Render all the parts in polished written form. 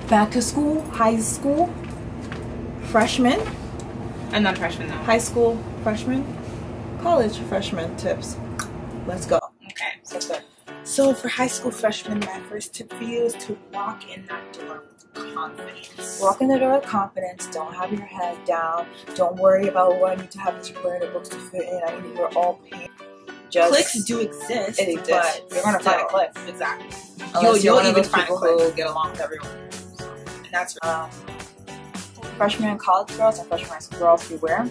Back to school, high school, freshman. I'm not a freshman though. High school freshman, college freshman tips. Let's go. Okay. So, so for high school freshmen, my first tip for you is to walk in that door with confidence. Walk in the door with confidence. Don't have your head down. Don't worry about what I need to have this brand of books to fit in. I need to all paint. Just clicks do exist, but you're gonna find a click. Exactly. Unless You'll one of even those find a people click who get along with everyone. And that's freshman and college girls and freshman high school girls beware.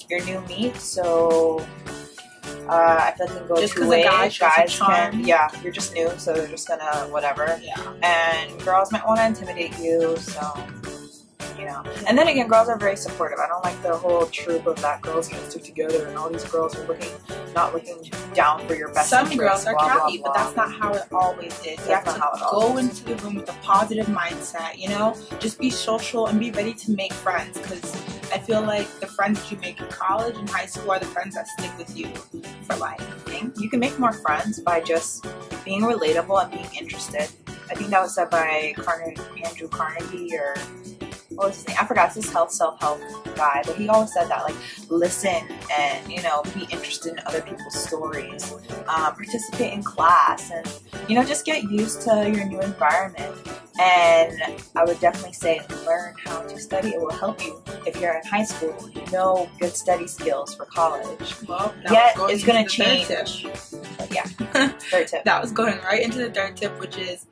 You're new meat, so I feel like it can go two ways. Guys can, yeah, you're just new, so they're just gonna whatever. Yeah. And girls might want to intimidate you, so you know. And then again, girls are very supportive. I don't like the whole trope of that girls can stick together and all these girls are not looking down for your best Some interest, girls are catty, but that's not how it always is. You have to go into the room with a positive mindset, you know? Just be social and be ready to make friends, because I feel like the friends that you make in college and high school are the friends that stick with you for life. You can make more friends by just being relatable and being interested. I think that was said by Andrew Carnegie, or what was his name? I forgot. It's this self-help guy, but he always said that, like, listen and, you know, be interested in other people's stories, participate in class, and, you know, just get used to your new environment. And I would definitely say learn how to study. It will help you if you're in high school. Know good study skills for college. Well, it's going to change. But yeah, third tip. That was going right into the third tip, which is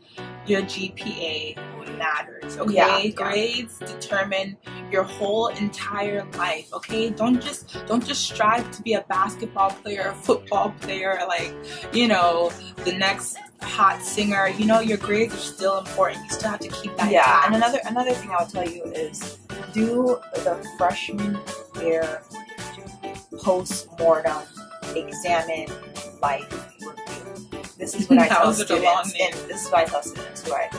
your GPA matters. Okay, yeah. Grades determine your whole entire life. Okay, don't just strive to be a basketball player, a football player, like, you know, the next hot singer. You know, your grades are still important. You still have to keep that. Yeah, and another thing I would tell you is do the freshman year post-mortem examine life review. This is what I tell students, and this is what I tell students who I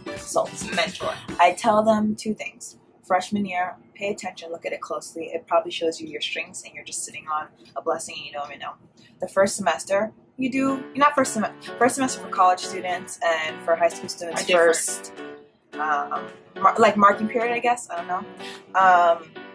consult, mentor. I tell them two things. Freshman year, pay attention, look at it closely. It probably shows you your strengths, and you're just sitting on a blessing and you don't even know. The first semester, first semester for college students and for high school students, first, like marking period, I guess. I don't know.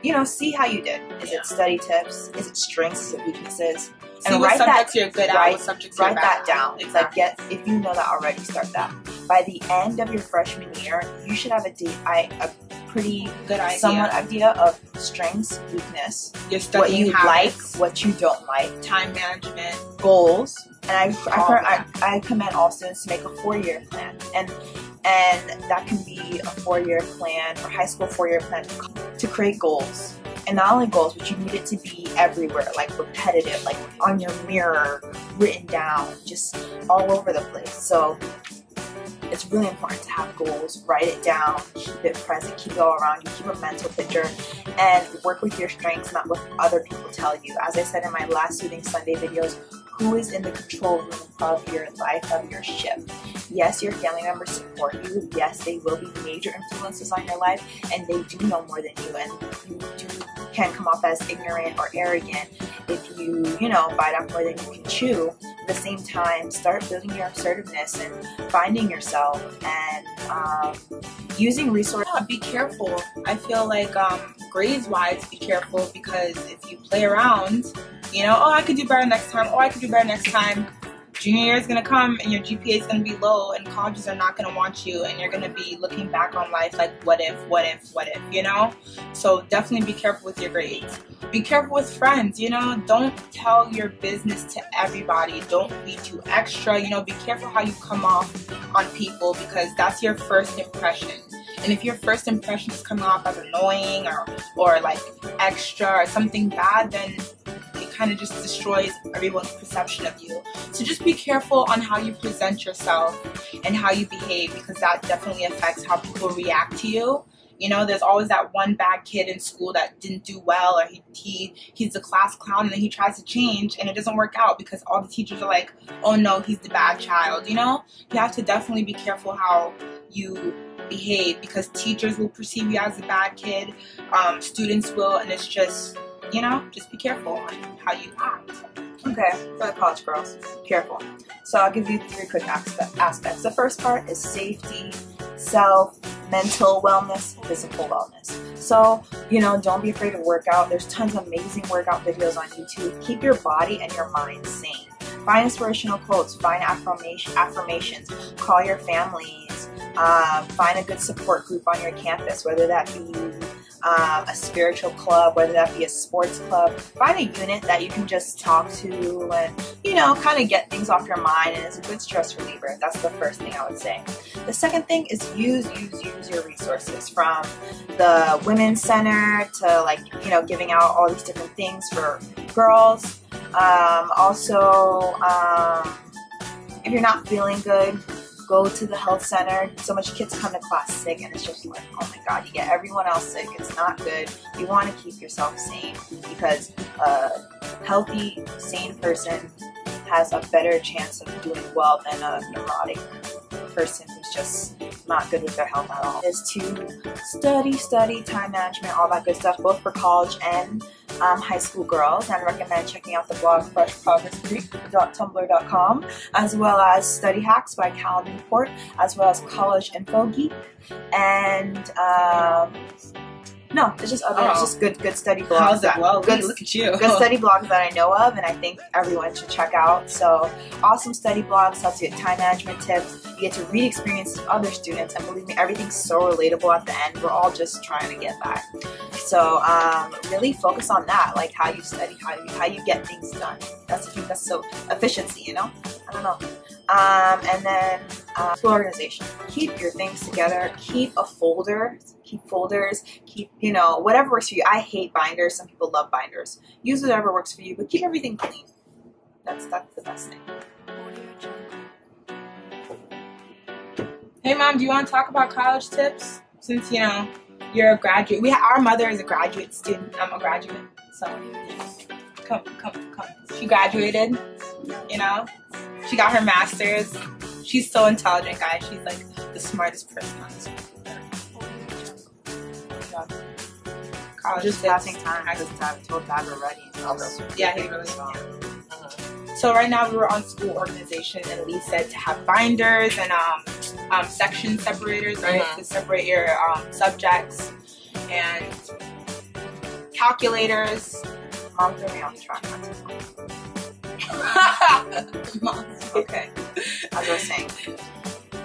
You know, see how you did. Is it study tips? Is it strengths? Is it weaknesses? And write that. You're good at, write that down. Exactly. Like, if you know that already, start that. By the end of your freshman year, you should have a pretty good idea of strengths, weakness, what you like, what you don't like, time management, goals. And I commend all students to make a 4-year plan, and that can be a 4-year plan or high school 4-year plan to create goals. And not only goals, but you need it to be everywhere, like repetitive, like on your mirror, written down, just all over the place. So it's really important to have goals, write it down, keep it present, keep it all around you, keep a mental picture, and work with your strengths, not what other people tell you. As I said in my last Soothing Sunday videos, who is in the control room of your life, of your ship? Yes, your family members support you. Yes, they will be major influences on your life, and they do know more than you, and you can come off as ignorant or arrogant if you bite off more than you can chew. At the same time, start building your assertiveness and finding yourself and using resources. Yeah, be careful. I feel like grades-wise, be careful, because if you play around, oh, I could do better next time, oh, I could do better next time. Junior year is going to come and your GPA is going to be low, and colleges are not going to want you, and you're going to be looking back on life like, what if, So definitely be careful with your grades. Be careful with friends, don't tell your business to everybody. Don't be too extra, be careful how you come off on people, because that's your first impression. And if your first impression is coming off as annoying or like extra or something bad, then it kind of just destroys everyone's perception of you. So just be careful on how you present yourself and how you behave, because that definitely affects how people react to you. There's always that one bad kid in school that didn't do well, or he's the class clown, and then he tries to change and it doesn't work out because all the teachers are like, oh no, he's the bad child. You have to definitely be careful how you behave, because teachers will perceive you as a bad kid, students will, and it's just, you know, just be careful on how you act. Okay, for the college girls, careful. So I'll give you 3 quick aspects. The first part is safety, self, mental wellness, physical wellness. So, you know, don't be afraid to work out. There's tons of amazing workout videos on YouTube. Keep your body and your mind sane. Find inspirational quotes, find affirmations, call your families, find a good support group on your campus, whether that be a spiritual club, whether that be a sports club. Find a unit that you can just talk to and, you know, kind of get things off your mind, and it's a good stress reliever. That's the first thing I would say. The second thing is use your resources, from the women's center to, like, you know, giving out all these different things for girls. Also, if you're not feeling good, go to the health center. So much kids come to class sick, and it's just like, oh my god, you get everyone else sick. It's not good. You want to keep yourself sane, because a healthy, sane person has a better chance of doing well than a neurotic person who's just not good with their health at all. Is to study, time management, all that good stuff, both for college and high school girls. And I recommend checking out the blog freshprogressgreek.tumblr.com, as well as Study Hacks by Cal Newport, as well as College Info Geek, and no, it's just other, it's just good study blogs. How's that? Well, good, look at you. Good study blogs that I know of, and I think everyone should check out. So, awesome study blogs, helps you get time management tips. You get to read experiences of other students, and believe me, everything's so relatable at the end. We're all just trying to get back. So, really focus on that, like how you study, how you get things done. I think that's so efficiency, you know? I don't know. And then school organization. Keep your things together. Keep a folder. Keep folders. Keep, you know, whatever works for you. I hate binders. Some people love binders. Use whatever works for you, but keep everything clean. That's the best thing. Hey mom, do you want to talk about college tips? Since, you know, you're a graduate. Our mother is a graduate student. I'm a graduate. So come. She graduated, you know. She got her master's. She's so intelligent, guys. She's like the smartest person on this planet. College Just tips. passing time. I told Dad we're ready. Yeah, he really saw. So right now we were on school organization, and Lee said to have binders and section separators, right, to separate your subjects, and calculators. Mom threw me off track. Okay, as I was saying,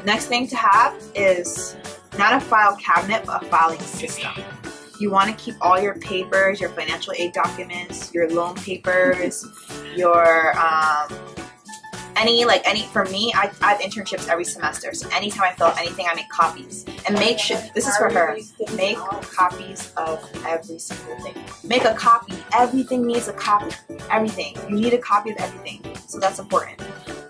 next thing to have is not a file cabinet, but a filing system. You want to keep all your papers, your financial aid documents, your loan papers, your for me, I have internships every semester, so anytime I fill out anything, I make copies. And make sure, this is for her, make copies of every single thing. Make a copy. Everything needs a copy. Everything. You need a copy of everything. So that's important.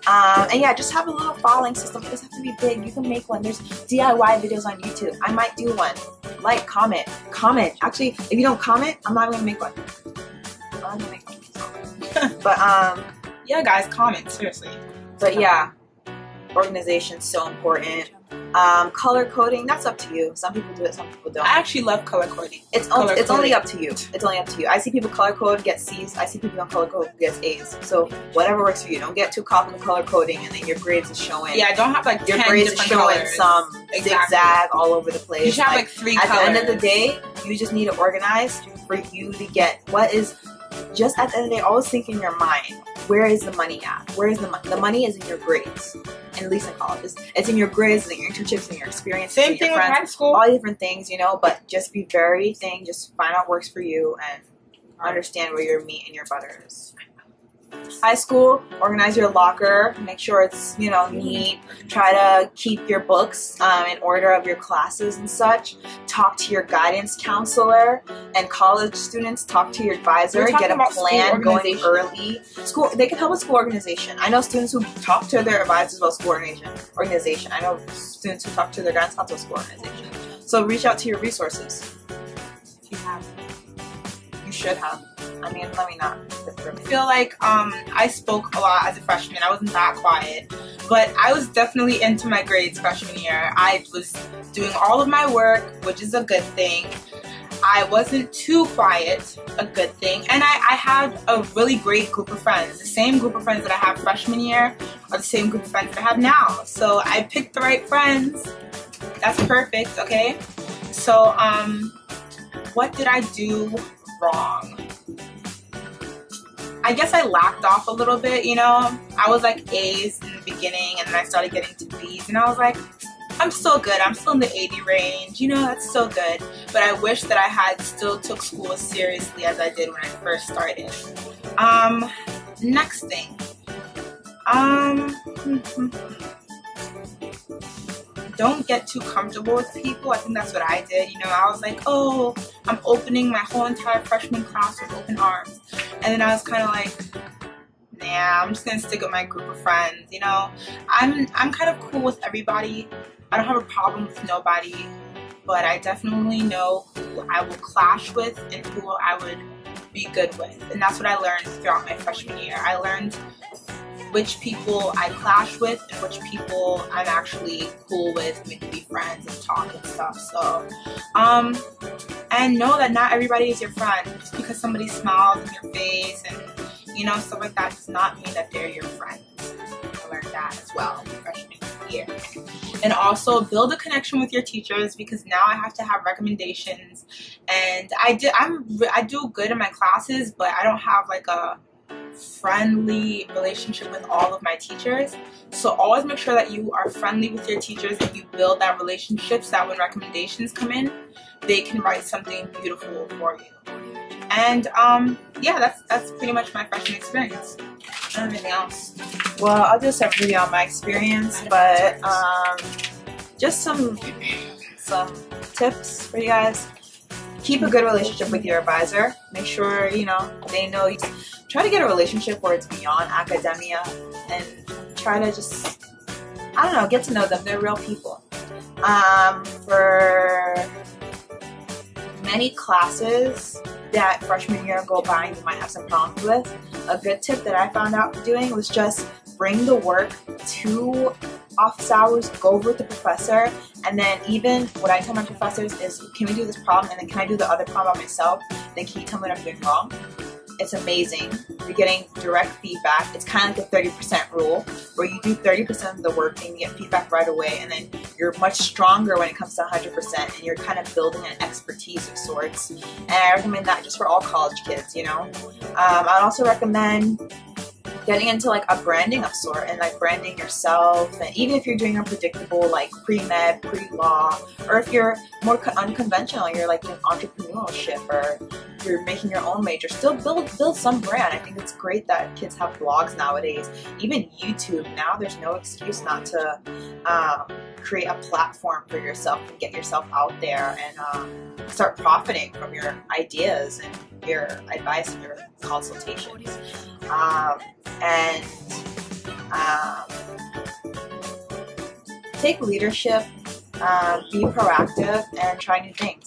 And yeah, just have a little filing system. It doesn't have to be big. You can make one. There's DIY videos on YouTube. I might do one. Like, comment. Actually, if you don't comment, I'm not going to make one. I'm not going to make one. But, yeah, guys, comment, seriously. But yeah, organization's so important. Color coding, that's up to you. Some people do it, some people don't. I actually love color coding. It's only up to you. It's only up to you. I see people color code, get C's. I see people don't color code, get A's. So whatever works for you. Don't get too caught in the color coding, and then your grades is showing. Yeah, don't have like your grades is showing colors. Some zigzag all over the place. You should have like 3 colors. At the end of the day, you just need to organize for you to get what is. Just at the end of the day, always think in your mind, where is the money at? Where is the money? The money is in your grades. And at least in college, it's in your grades, and your internships, and your experiences, Same and your thing friends, with high school. all different things, you know. But just be very just find out what works for you and understand where your meat and your butter is. High school, organize your locker, make sure it's, you know, neat. Try to keep your books in order of your classes and such. Talk to your guidance counselor, and college students, talk to your advisor. Get a plan going early. They can help with school organization. I know students who talk to their advisors about school organization. I know students who talk to their guidance counselor about school organization. So reach out to your resources. If you have, you should have. I mean, let me not put for me. I feel like I spoke a lot as a freshman. I wasn't that quiet, but I was definitely into my grades freshman year. I was doing all of my work, which is a good thing. I wasn't too quiet, a good thing. And I had a really great group of friends. The same group of friends that I had freshman year are the same group of friends that I have now. So I picked the right friends. That's perfect, okay? So, what did I do wrong? I guess I lacked off a little bit, you know? I was like A's in the beginning, and then I started getting to B's, and I was like, I'm still good. I'm still in the 80 range. You know, that's still good. But I wish that I had still took school as seriously as I did when I first started. Next thing. Don't get too comfortable with people. I think that's what I did. You know, I was like, oh, I'm opening my whole entire freshman class with open arms. And then I was kind of like, nah, I'm just gonna stick with my group of friends. You know, I'm kind of cool with everybody. I don't have a problem with nobody, but I definitely know who I will clash with and who I would be good with. And that's what I learned throughout my freshman year. I learned which people I clash with and which people I'm actually cool with, we can be friends and talk and stuff. So, and know that not everybody is your friend. Just because somebody smiles in your face and, you know, stuff like that does not mean that they're your friend. I learned that as well in freshman year. And also build a connection with your teachers, because now I have to have recommendations. And I do good in my classes, but I don't have like a friendly relationship with all of my teachers. So always make sure that you are friendly with your teachers and you build that relationship so that when recommendations come in, they can write something beautiful for you. And yeah, that's pretty much my freshman experience. I don't have anything else. Well, I'll do a separate video on my experience, but just some tips for you guys. Keep a good relationship with your advisor. Make sure, you know, they know you. Try to get a relationship where it's beyond academia, and try to just, I don't know, get to know them. They're real people. For many classes that freshman year go by and you might have some problems with, a good tip that I found out doing was just bring the work to office hours, go over with the professor, and then even what I tell my professors is, can we do this problem, and then can I do the other problem by myself, then can you tell me what I'm doing wrong? It's amazing. You're getting direct feedback. It's kind of like the 30% rule, where you do 30% of the work and you get feedback right away, and then you're much stronger when it comes to 100%, and you're kind of building an expertise of sorts. And I recommend that just for all college kids, you know. I'd also recommend getting into like a branding of sort, and like branding yourself, and even if you're doing unpredictable like pre-med, pre-law, or if you're more unconventional, you're like doing entrepreneurship, or you're making your own major, still build some brand. I think it's great that kids have blogs nowadays, even YouTube. Now there's no excuse not to create a platform for yourself and get yourself out there and start profiting from your ideas and your advice and your consultations. Take leadership, be proactive, and try new things.